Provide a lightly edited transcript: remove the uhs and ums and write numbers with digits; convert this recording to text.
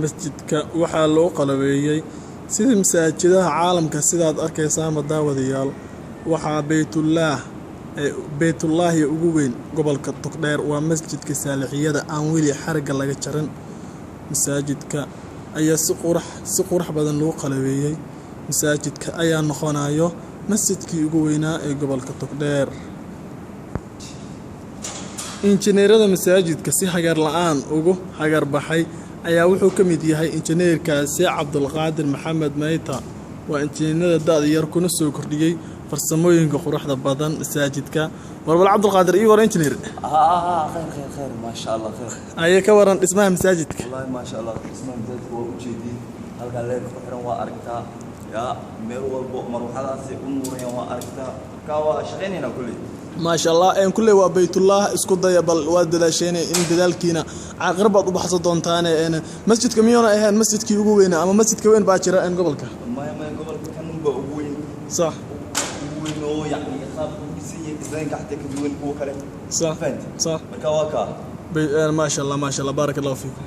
masjidka waxaa loo qalabeeyey sida masaajidaha caalamka sidaad arkaysaanba daawadayaal. waxaa baytullaahi ugu weyn gobolka Togdheer waa masjidka Saalixiyada aan weli xarga laga jarin. masaajidka ayaa si qurux badan loo qalabeeyey. masaajidka ayaa noqonayo masjidkii ugu weynaa ee gobolka Togdheer. injineerada masaajidka si hagar la'aan ugu hagar baxay ayaa wuxuu ka mid yahay injineerkaasi Cabdulqaadir Maxamed Mayta. waa injineerada da'da yar kuna soo kordhiyay farsamooyinka quruxda badan masaajidka. warbal Cabdulqaadir iyo war injineer خير ما شاء الله خير. ayaa ka waran dhismaha masaajidka. والله ما شاء الله اسمه مسجد وجدي halka leer ku xiran waa aragtaa ya meel walbo marwaxadaasi u nuurayaan waa aragtaa ka waa shaqeynayna kulli ما شاء الله ان كله waa baytullah isku daya bal waa dalaasheen in dadaalkiina aqrabad u baxso doontaan in masjidka miyona ahaan masjidkii ugu weyn ama masjidka weyn baa jira in gobolka ma gobolka kan ugu weyn صح ugu weyn oo yani qaab design ka xataa ka duwan kuwa kale صح فهمت صح marka waa ka ما شاء الله ما شاء الله بارك الله فيكم.